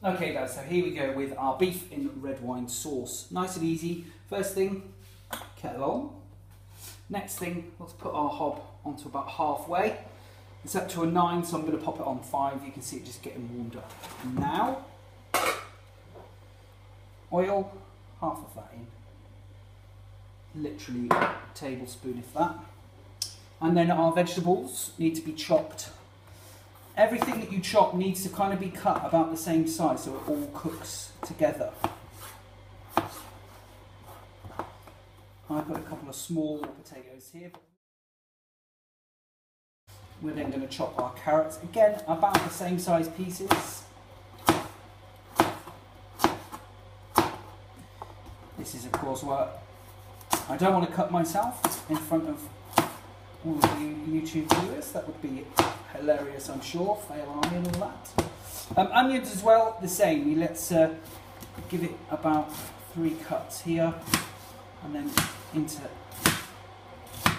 Okay guys, so here we go with our beef in red wine sauce. Nice and easy. First thing, kettle on. Next thing, let's put our hob onto about halfway. It's up to a 9, so I'm going to pop it on 5. You can see it just getting warmed up. Now, oil, half of that in. Literally a tablespoon if that. And then our vegetables need to be chopped. Everything that you chop needs to kind of be cut about the same size so it all cooks together. I put a couple of small potatoes here. We're then going to chop our carrots, again about the same size pieces. This is of course what I don't want to cut myself in front of all of you YouTube viewers. That would be hilarious, I'm sure. Fail army and all that. Onions as well, the same. Let's give it about 3 cuts here and then into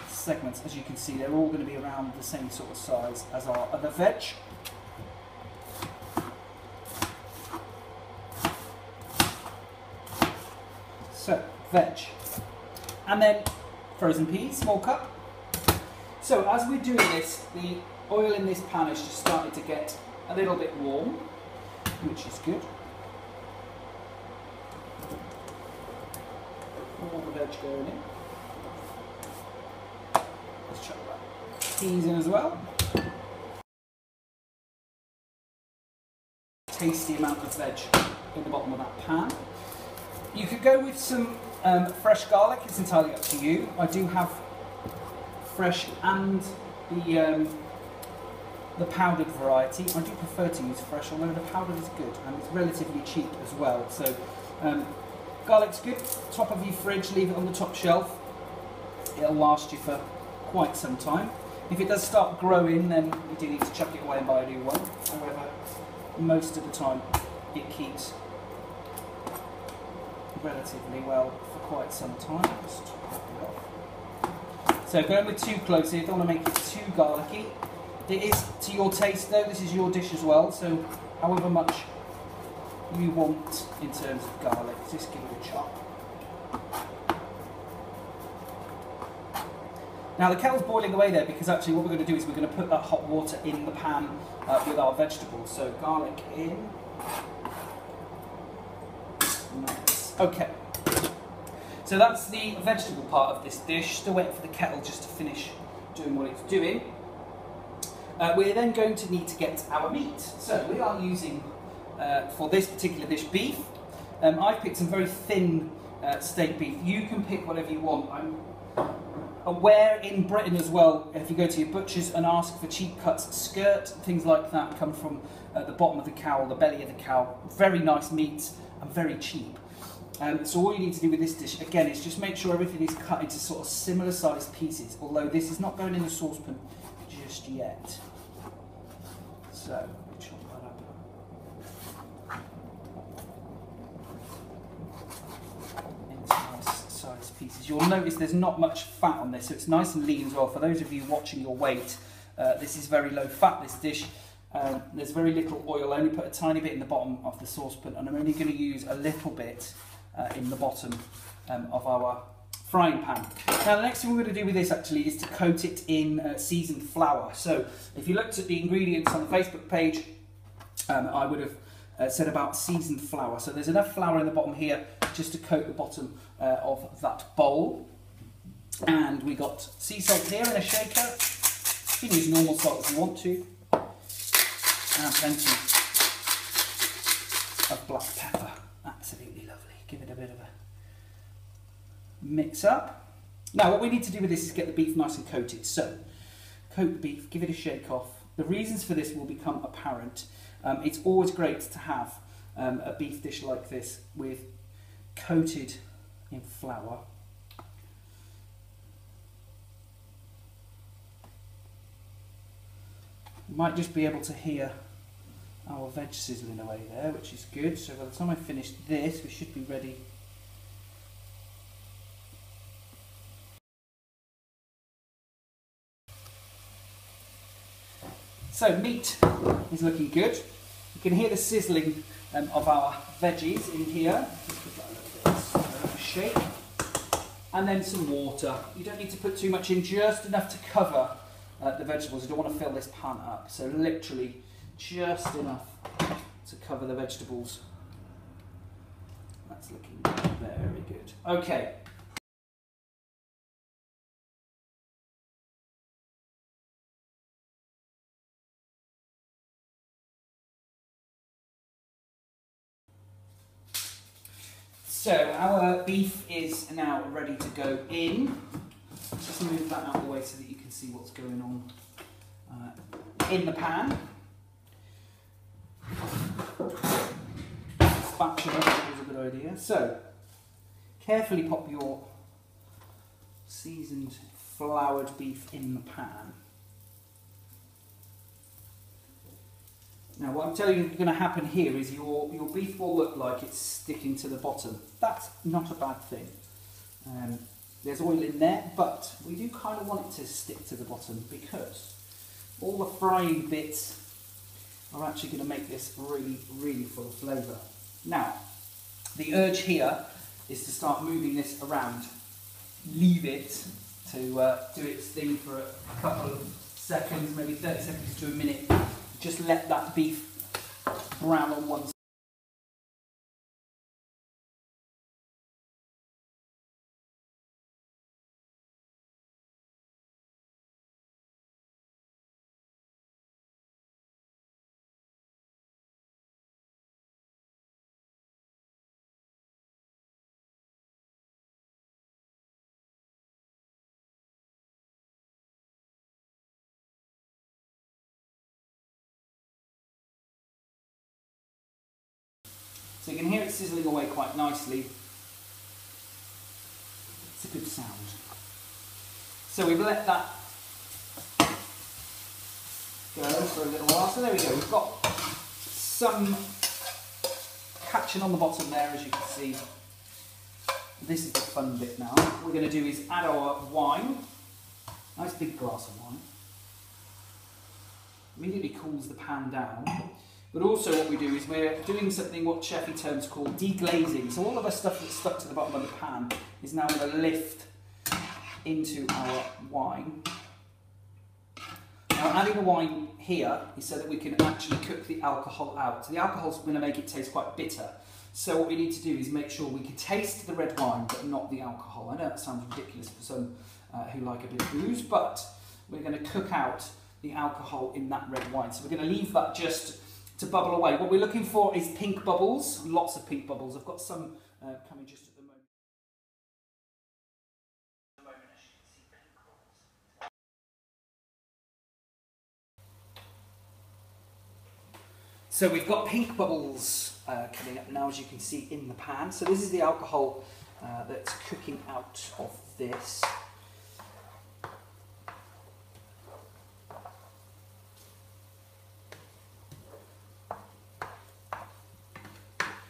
segments. As you can see, they're all going to be around the same sort of size as our other veg. So, veg. And then frozen peas, small cup. So as we're doing this, the oil in this pan has just started to get a little bit warm, which is good. All the veg going in. Let's chuck that peas in as well. Tasty amount of veg in the bottom of that pan. You could go with some fresh garlic, it's entirely up to you. I do have fresh and the powdered variety. I do prefer to use fresh, although the powdered is good and it's relatively cheap as well. So garlic's good, top of your fridge, leave it on the top shelf. It'll last you for quite some time. If it does start growing, then you do need to chuck it away and buy a new one. However, most of the time it keeps relatively well for quite some time. Just top it off. So going with 2 cloves here, don't want to make it too garlicky. It is to your taste though, this is your dish as well, so however much you want in terms of garlic, just give it a chop. Now the kettle's boiling away there because actually what we're going to do is we're going to put that hot water in the pan with our vegetables. So garlic in. Nice. Okay. So that's the vegetable part of this dish. Still waiting for the kettle just to finish doing what it's doing. We're then going to need to get our meat. So we are using, for this particular dish, beef. I've picked some very thin steak beef. You can pick whatever you want. I'm aware in Britain as well, if you go to your butchers and ask for cheap cuts, skirt, things like that come from the bottom of the cow, the belly of the cow. Very nice meats and very cheap. So all you need to do with this dish, again, is just make sure everything is cut into sort of similar sized pieces, although this is not going in the saucepan just yet. So, chop that up into nice sized pieces. You'll notice there's not much fat on this, so it's nice and lean as well. For those of you watching your weight, this is very low fat, this dish. There's very little oil. I only put a tiny bit in the bottom of the saucepan, and I'm only going to use a little bit in the bottom of our frying pan. Now the next thing we're going to do with this actually is to coat it in seasoned flour. So if you looked at the ingredients on the Facebook page, I would have said about seasoned flour. So there's enough flour in the bottom here just to coat the bottom of that bowl. And we got sea salt here in a shaker. You can use normal salt if you want to. And plenty of black pepper. Absolutely lovely. Give it a bit of a mix up. Now what we need to do with this is get the beef nice and coated. So coat the beef, give it a shake off. The reasons for this will become apparent. It's always great to have a beef dish like this with coated in flour. You might just be able to hear our veg sizzling away there, which is good. So by the time I finish this, we should be ready. So meat is looking good. You can hear the sizzling of our veggies in here. Just give that a little bit of a shake. And then some water. You don't need to put too much in, just enough to cover the vegetables. You don't want to fill this pan up. So literally just enough to cover the vegetables. That's looking very good. Okay. So our beef is now ready to go in. Just move that out of the way so that you can see what's going on in the pan. Spatula is a good idea. So, carefully pop your seasoned floured beef in the pan. Now what I'm telling you is going to happen here is your beef will look like it's sticking to the bottom. That's not a bad thing. There's oil in there, but we do kind of want it to stick to the bottom because all the frying bits are actually going to make this really, really full of flavour. Now, the urge here is to start moving this around. Leave it to do its thing for a couple of seconds, maybe 30 seconds to a minute. Just let that beef brown on one side. So you can hear it sizzling away quite nicely. It's a good sound. So we've let that go for a little while. So there we go. We've got some catching on the bottom there, as you can see. This is the fun bit now. What we're going to do is add our wine. Nice big glass of wine. Immediately cools the pan down. But also what we do is we're doing something what chefy terms called deglazing. So all of the stuff that's stuck to the bottom of the pan is now going to lift into our wine. Now adding the wine here is so that we can actually cook the alcohol out. So the alcohol's going to make it taste quite bitter. So what we need to do is make sure we can taste the red wine but not the alcohol. I know that sounds ridiculous for some who like a bit of booze, but we're going to cook out the alcohol in that red wine. So we're going to leave that just to bubble away. What we're looking for is pink bubbles, lots of pink bubbles. I've got some coming just at the moment. So we've got pink bubbles coming up now, as you can see in the pan. So this is the alcohol that's cooking out of this.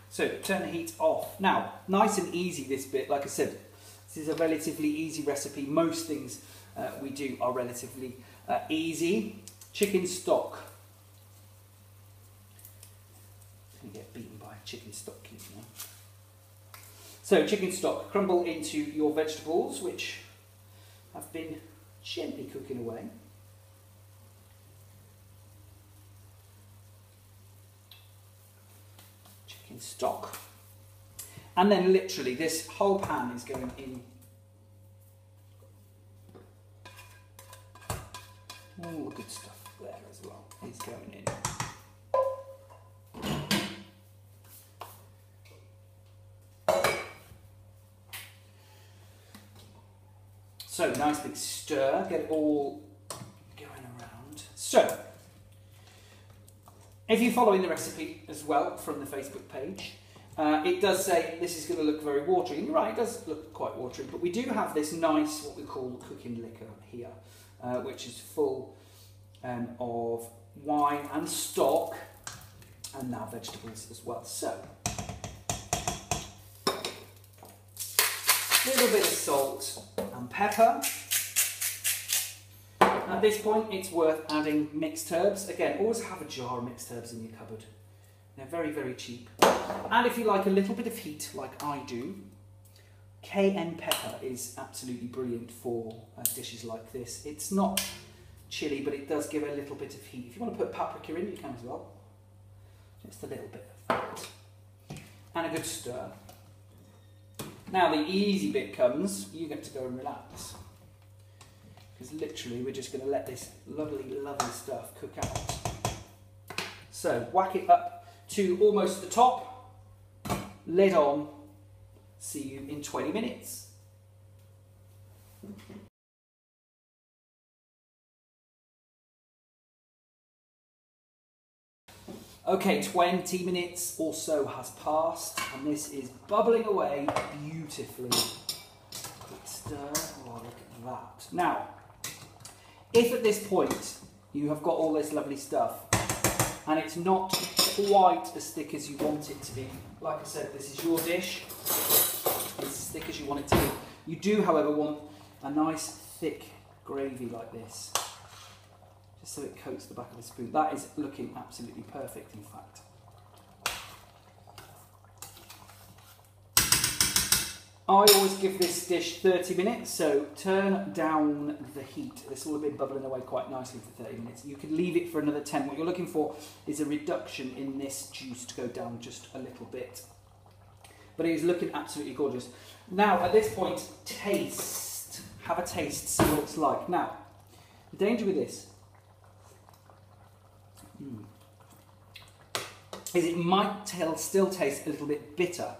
So turn the heat off. Now, nice and easy this bit, like I said, this is a relatively easy recipe. Most things we do are relatively easy. Chicken stock. I'm going to get beaten by chicken stock cubes now. So chicken stock, crumble into your vegetables, which have been gently cooking away. Stock, and then literally this whole pan is going in. All the good stuff there as well is going in. So nice big stir, get it all going around. So if you're following the recipe as well from the Facebook page, it does say this is going to look very watery. And you're right, it does look quite watery, but we do have this nice, what we call cooking liquor here, which is full of wine and stock, and now vegetables as well. So, a little bit of salt and pepper. At this point, it's worth adding mixed herbs. Again, always have a jar of mixed herbs in your cupboard. They're very, very cheap. And if you like a little bit of heat, like I do, cayenne pepper is absolutely brilliant for dishes like this. It's not chili, but it does give a little bit of heat. If you want to put paprika in, you can as well. Just a little bit of that. And a good stir. Now the easy bit comes, you get to go and relax. Because literally we're just going to let this lovely, lovely stuff cook out. So whack it up to almost the top, lid on, see you in 20 minutes. Okay, 20 minutes or so has passed and this is bubbling away beautifully. Quick stir, oh look at that. Now, if at this point you have got all this lovely stuff and it's not quite as thick as you want it to be, like I said, this is your dish, it's as thick as you want it to be. You do, however, want a nice thick gravy like this, just so it coats the back of the spoon. That is looking absolutely perfect, in fact. I always give this dish 30 minutes, so turn down the heat. This will have been bubbling away quite nicely for 30 minutes. You could leave it for another 10. What you're looking for is a reduction in this juice to go down just a little bit. But it is looking absolutely gorgeous. Now, at this point, taste. Have a taste, see what it's like. Now, the danger with this is it might still taste a little bit bitter,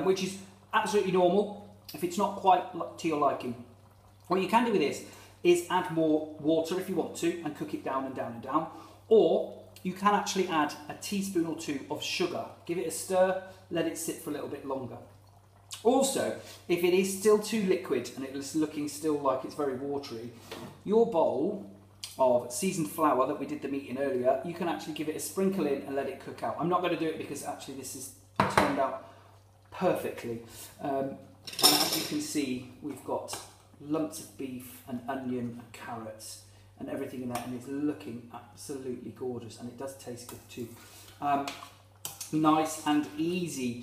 which is absolutely normal if it's not quite to your liking. What you can do with this is add more water if you want to and cook it down and down and down, or you can actually add a teaspoon or two of sugar, give it a stir, let it sit for a little bit longer. Also, if it is still too liquid and it's looking still like it's very watery, your bowl of seasoned flour that we did the meat in earlier, you can actually give it a sprinkle in and let it cook out. I'm not going to do it because actually this is turned out perfectly. And as you can see, we've got lumps of beef and onion and carrots and everything in there, and it's looking absolutely gorgeous, and it does taste good too. Nice and easy.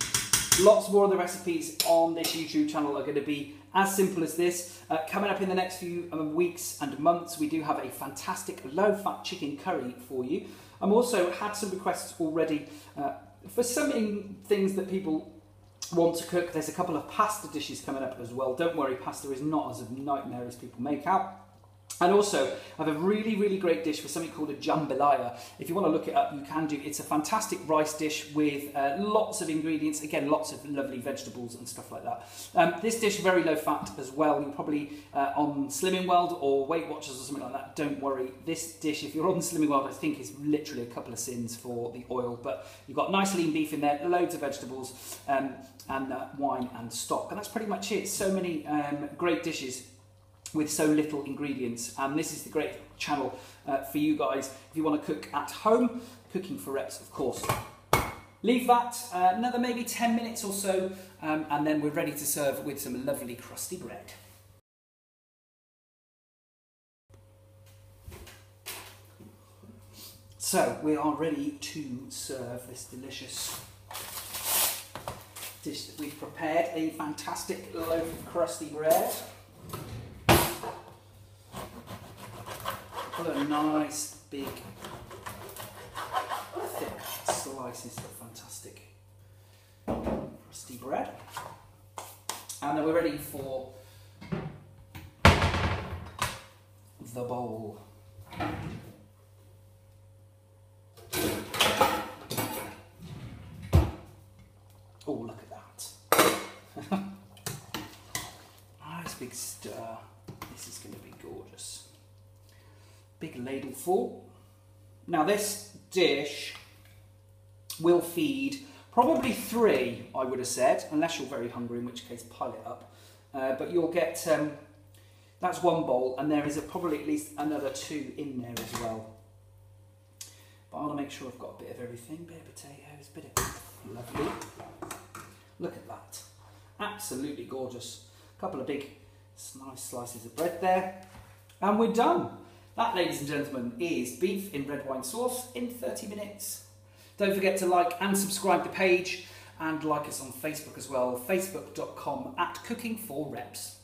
Lots more of the recipes on this YouTube channel are going to be as simple as this. Coming up in the next few weeks and months, we do have a fantastic low-fat chicken curry for you. I've also had some requests already for some things that people want to cook. There's a couple of pasta dishes coming up as well. Don't worry, pasta is not as a nightmare as people make out. And also, I have a really, really great dish for something called a jambalaya. If you want to look it up, you can do. It's a fantastic rice dish with lots of ingredients, again, lots of lovely vegetables and stuff like that. This dish, very low fat as well. You're probably on Slimming World or Weight Watchers or something like that. Don't worry. This dish, if you're on Slimming World, I think is literally a couple of sins for the oil. But you've got nice lean beef in there, loads of vegetables, and wine and stock. And that's pretty much it. So many great dishes with so little ingredients, and this is the great channel for you guys if you want to cook at home. Cooking for reps, of course. Leave that another maybe 10 minutes or so, and then we're ready to serve with some lovely crusty bread. So we are ready to serve this delicious dish that we've prepared, a fantastic loaf of crusty bread. What a nice, big, thick slices of fantastic crusty bread. And then we're ready for the bowl. Oh, look at that. Nice big stir. This is going to be gorgeous. Big ladle full. Now this dish will feed probably 3, I would have said, unless you're very hungry, in which case pile it up. But you'll get, that's one bowl, and there is probably at least another 2 in there as well. But I want to make sure I've got a bit of everything, bit of potatoes, bit of lovely. Look at that. Absolutely gorgeous. A couple of big, nice slices of bread there. And we're done. That, ladies and gentlemen, is beef in red wine sauce in 30 minutes. Don't forget to like and subscribe the page, and like us on Facebook as well, facebook.com/cooking4reps.